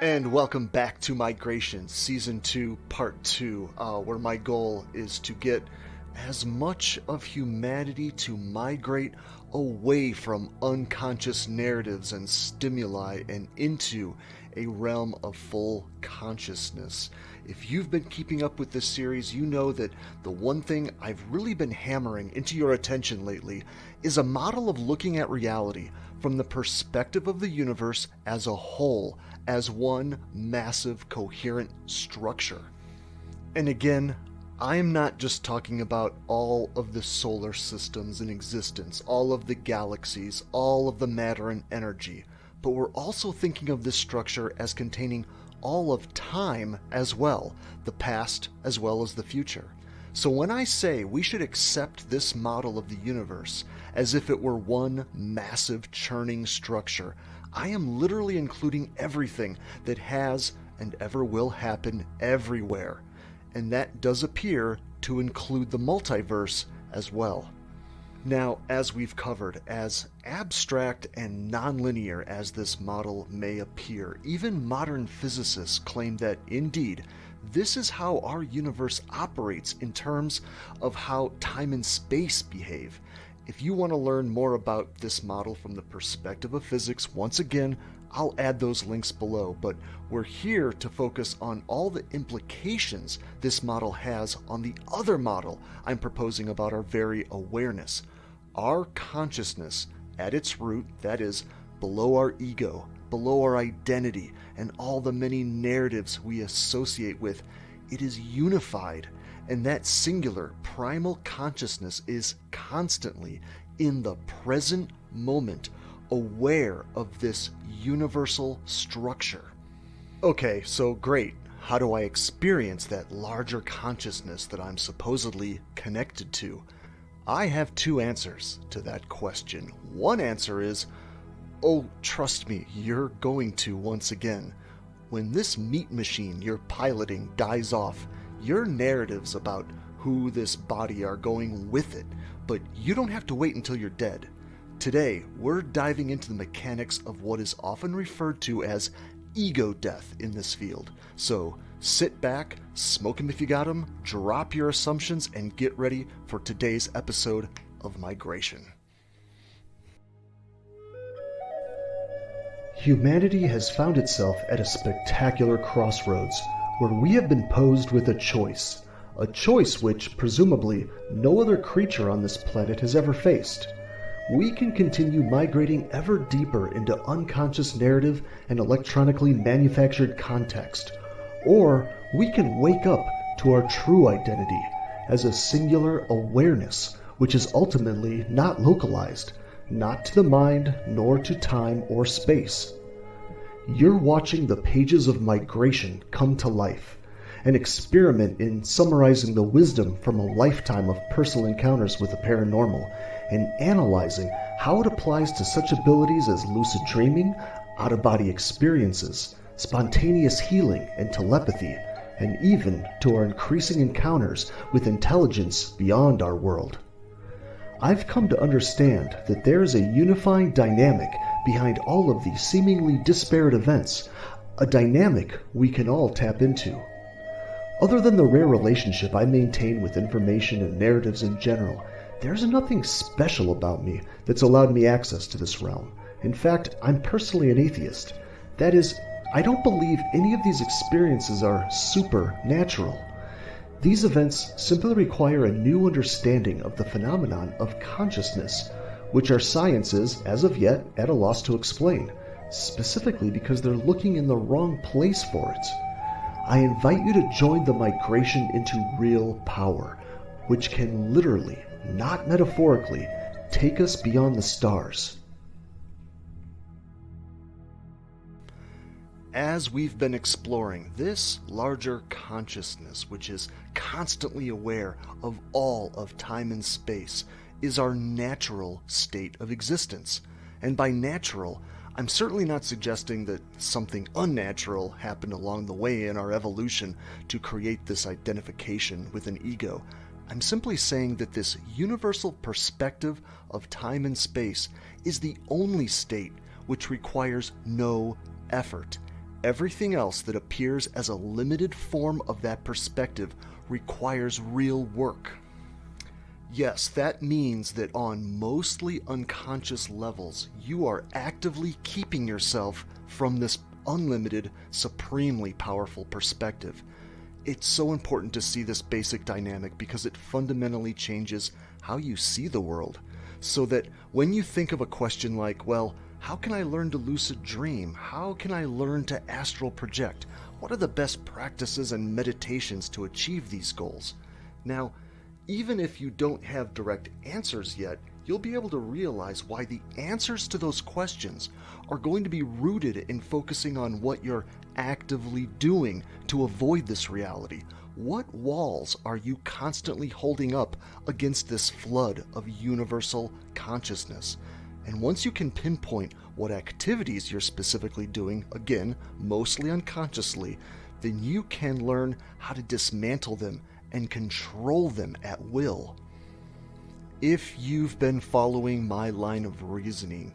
And welcome back to Migration, Season 2, Part 2, where my goal is to get as much of humanity to migrate away from unconscious narratives and stimuli and into a realm of full consciousness. If you've been keeping up with this series, you know that the one thing I've really been hammering into your attention lately is a model of looking at reality from the perspective of the universe as a whole, as one massive coherent structure. And again, I am not just talking about all of the solar systems in existence, all of the galaxies, all of the matter and energy, but we're also thinking of this structure as containing all of time as well, the past as well as the future. So when I say we should accept this model of the universe as if it were one massive churning structure, I am literally including everything that has and ever will happen everywhere. And that does appear to include the multiverse as well. Now, as we've covered, as abstract and nonlinear as this model may appear, even modern physicists claim that, indeed, this is how our universe operates in terms of how time and space behave. If you want to learn more about this model from the perspective of physics, once again, I'll add those links below, but we're here to focus on all the implications this model has on the other model I'm proposing about our very awareness. Our consciousness, at its root, that is, below our ego, below our identity, and all the many narratives we associate with, it is unified, and that singular primal consciousness is constantly, in the present moment, aware of this universal structure. Okay, so great. How do I experience that larger consciousness that I'm supposedly connected to? I have two answers to that question. One answer is, oh, trust me, you're going to once again. When this meat machine you're piloting dies off, your narratives about who this body are going with it, but you don't have to wait until you're dead. Today, we're diving into the mechanics of what is often referred to as ego death in this field. So sit back, smoke 'em if you got 'em, drop your assumptions, and get ready for today's episode of Migration. Humanity has found itself at a spectacular crossroads where we have been posed with a choice which, presumably, no other creature on this planet has ever faced. We can continue migrating ever deeper into unconscious narrative and electronically manufactured context, or we can wake up to our true identity as a singular awareness which is ultimately not localized, not to the mind nor to time or space. You're watching the pages of Migration come to life, an experiment in summarizing the wisdom from a lifetime of personal encounters with the paranormal and analyzing how it applies to such abilities as lucid dreaming, out-of-body experiences, spontaneous healing and telepathy, and even to our increasing encounters with intelligence beyond our world. I've come to understand that there is a unifying dynamic behind all of these seemingly disparate events, a dynamic we can all tap into. Other than the rare relationship I maintain with information and narratives in general, there's nothing special about me that's allowed me access to this realm. In fact, I'm personally an atheist. That is, I don't believe any of these experiences are supernatural. These events simply require a new understanding of the phenomenon of consciousness, which our science is, as of yet, at a loss to explain, specifically because they're looking in the wrong place for it. I invite you to join the migration into real power, which can literally, not metaphorically, take us beyond the stars. As we've been exploring this larger consciousness, which is constantly aware of all of time and space, is our natural state of existence. And by natural, I'm certainly not suggesting that something unnatural happened along the way in our evolution to create this identification with an ego. I'm simply saying that this universal perspective of time and space is the only state which requires no effort. Everything else that appears as a limited form of that perspective requires real work. Yes, that means that on mostly unconscious levels, you are actively keeping yourself from this unlimited, supremely powerful perspective. It's so important to see this basic dynamic because it fundamentally changes how you see the world. So that when you think of a question like, well, how can I learn to lucid dream? How can I learn to astral project? What are the best practices and meditations to achieve these goals? Now, even if you don't have direct answers yet, you'll be able to realize why the answers to those questions are going to be rooted in focusing on what you're actively doing to avoid this reality. What walls are you constantly holding up against this flood of universal consciousness? And once you can pinpoint what activities you're specifically doing, again, mostly unconsciously, then you can learn how to dismantle them and control them at will. If you've been following my line of reasoning,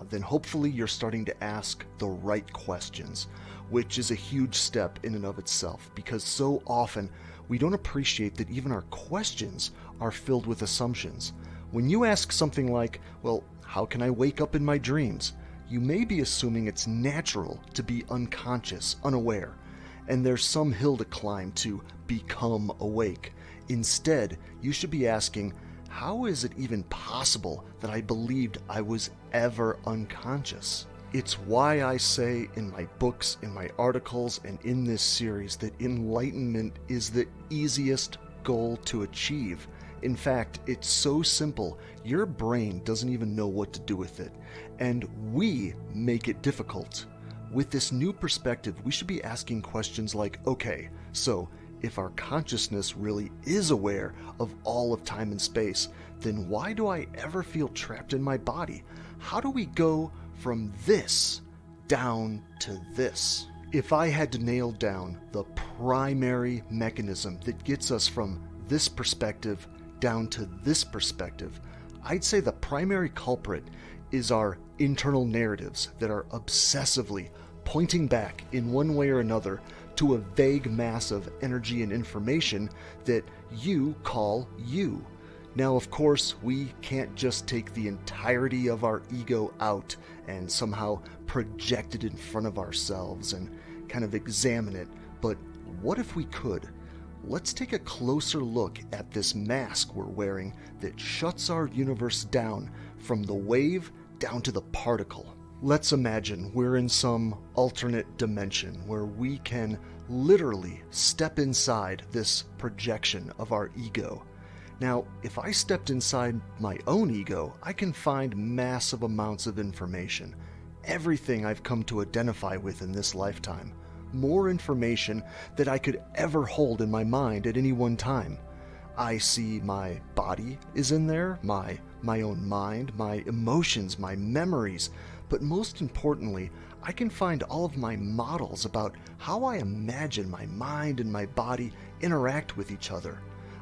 then hopefully you're starting to ask the right questions, which is a huge step in and of itself, because so often we don't appreciate that even our questions are filled with assumptions. When you ask something like, well, how can I wake up in my dreams? You may be assuming it's natural to be unconscious, unaware, and there's some hill to climb to become awake. Instead, you should be asking, how is it even possible that I believed I was ever unconscious? It's why I say in my books, in my articles, and in this series that enlightenment is the easiest goal to achieve. In fact, it's so simple, your brain doesn't even know what to do with it, and we make it difficult. With this new perspective, we should be asking questions like, okay, so if our consciousness really is aware of all of time and space, then why do I ever feel trapped in my body? How do we go from this down to this? If I had to nail down the primary mechanism that gets us from this perspective down to this perspective, I'd say the primary culprit is our internal narratives that are obsessively pointing back in one way or another to a vague mass of energy and information that you call you. Now, of course, we can't just take the entirety of our ego out and somehow project it in front of ourselves and kind of examine it, but what if we could? Let's take a closer look at this mask we're wearing that shuts our universe down from the wave down to the particle. Let's imagine we're in some alternate dimension where we can literally step inside this projection of our ego. Now, if I stepped inside my own ego, I can find massive amounts of information. Everything I've come to identify with in this lifetime. More information that I could ever hold in my mind at any one time. I see my body is in there, my own mind, my emotions, my memories, but most importantly, I can find all of my models about how I imagine my mind and my body interact with each other.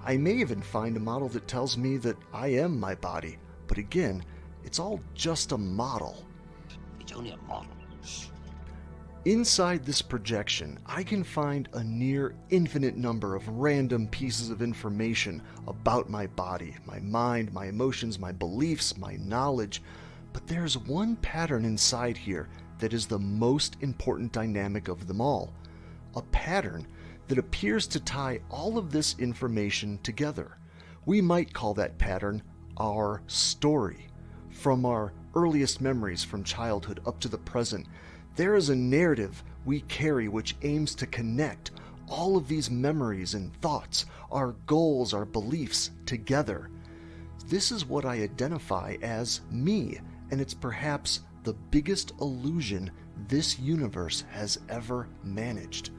I may even find a model that tells me that I am my body, but again, it's all just a model. It's only a model. Inside this projection, I can find a near infinite number of random pieces of information about my body, my mind, my emotions, my beliefs, my knowledge. But there's one pattern inside here that is the most important dynamic of them all. A pattern that appears to tie all of this information together. We might call that pattern our story. From our earliest memories from childhood up to the present, there is a narrative we carry which aims to connect all of these memories and thoughts, our goals, our beliefs together. This is what I identify as me, and it's perhaps the biggest illusion this universe has ever managed.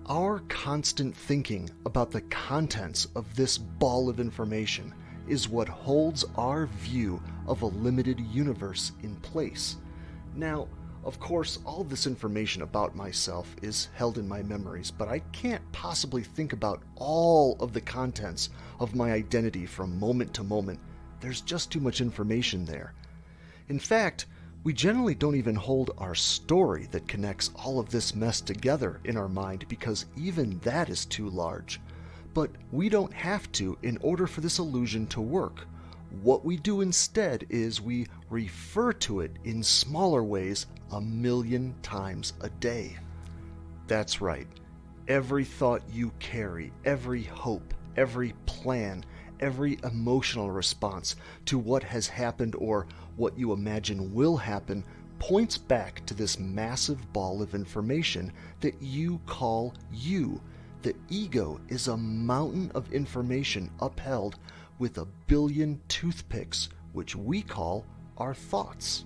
Our constant thinking about the contents of this ball of information is what holds our view of a limited universe in place. Now, of course, all of this information about myself is held in my memories, but I can't possibly think about all of the contents of my identity from moment to moment. There's just too much information there. In fact, We generally don't even hold our story that connects all of this mess together in our mind because even that is too large. But we don't have to in order for this illusion to work. What we do instead is we refer to it in smaller ways 1,000,000 times a day. That's right. Every thought you carry, every hope, every plan, every emotional response to what has happened or what you imagine will happen points back to this massive ball of information that you call you. The ego is a mountain of information upheld with 1,000,000,000 toothpicks, which we call our thoughts.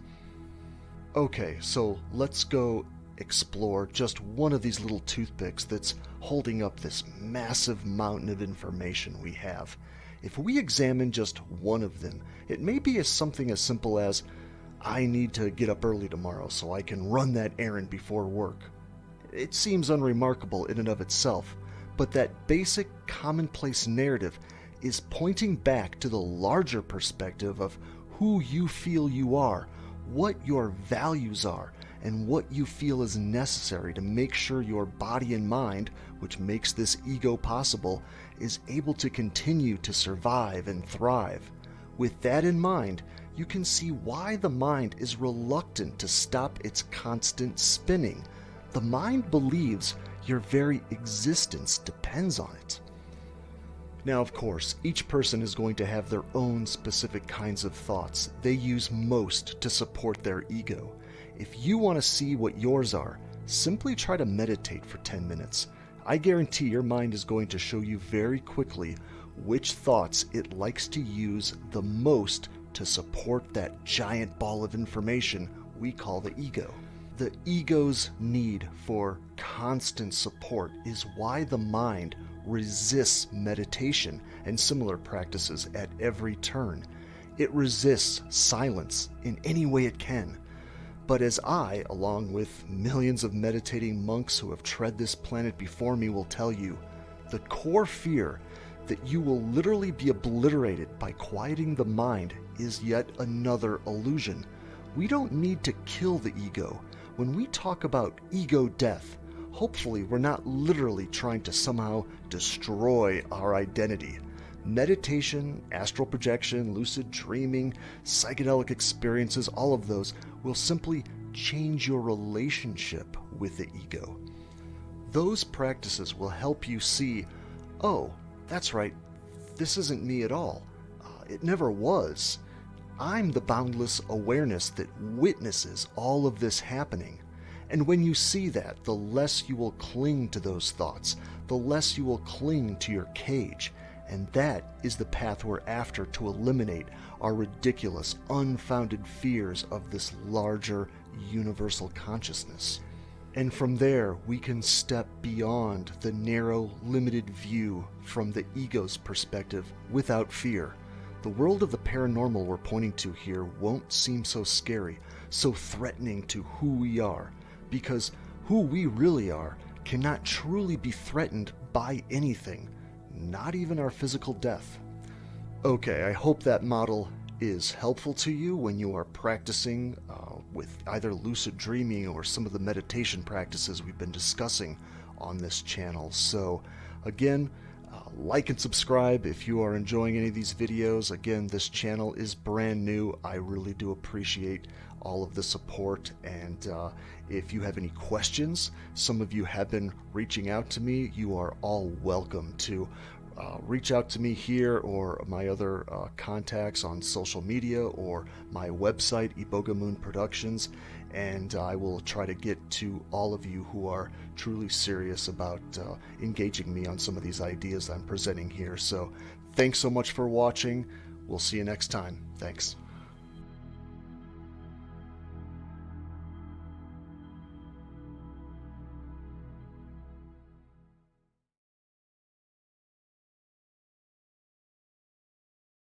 Okay, so let's go explore just one of these little toothpicks that's holding up this massive mountain of information we have. If we examine just one of them, it may be something as simple as, I need to get up early tomorrow so I can run that errand before work. It seems unremarkable in and of itself, but that basic commonplace narrative is pointing back to the larger perspective of who you feel you are, what your values are, and what you feel is necessary to make sure your body and mind, which makes this ego possible, is able to continue to survive and thrive. With that in mind, you can see why the mind is reluctant to stop its constant spinning. The mind believes your very existence depends on it. Now, of course, each person is going to have their own specific kinds of thoughts they use most to support their ego. If you want to see what yours are, simply try to meditate for 10 minutes. I guarantee your mind is going to show you very quickly which thoughts it likes to use the most to support that giant ball of information we call the ego. The ego's need for constant support is why the mind resists meditation and similar practices at every turn. It resists silence in any way it can. But as I, along with millions of meditating monks who have tread this planet before me, will tell you, the core fear that you will literally be obliterated by quieting the mind is yet another illusion. We don't need to kill the ego. When we talk about ego death, hopefully we're not literally trying to somehow destroy our identity. Meditation, astral projection, lucid dreaming, psychedelic experiences, all of those will simply change your relationship with the ego. Those practices will help you see, oh, that's right, this isn't me at all. It never was. I'm the boundless awareness that witnesses all of this happening. And when you see that, the less you will cling to those thoughts, the less you will cling to your cage. And that is the path we're after to eliminate our ridiculous, unfounded fears of this larger, universal consciousness. And from there, we can step beyond the narrow, limited view from the ego's perspective without fear. The world of the paranormal we're pointing to here won't seem so scary, so threatening to who we are, because who we really are cannot truly be threatened by anything, not even our physical death. Okay, I hope that model is helpful to you when you are practicing with either lucid dreaming or some of the meditation practices we've been discussing on this channel. So again, like and subscribe if you are enjoying any of these videos. Again, this channel is brand new. I really do appreciate all of the support, and if you have any questions, some of you have been reaching out to me. You are all welcome to reach out to me here or my other contacts on social media or my website, Iboga Moon Productions, and I will try to get to all of you who are truly serious about engaging me on some of these ideas I'm presenting here. So thanks so much for watching. We'll see you next time. Thanks.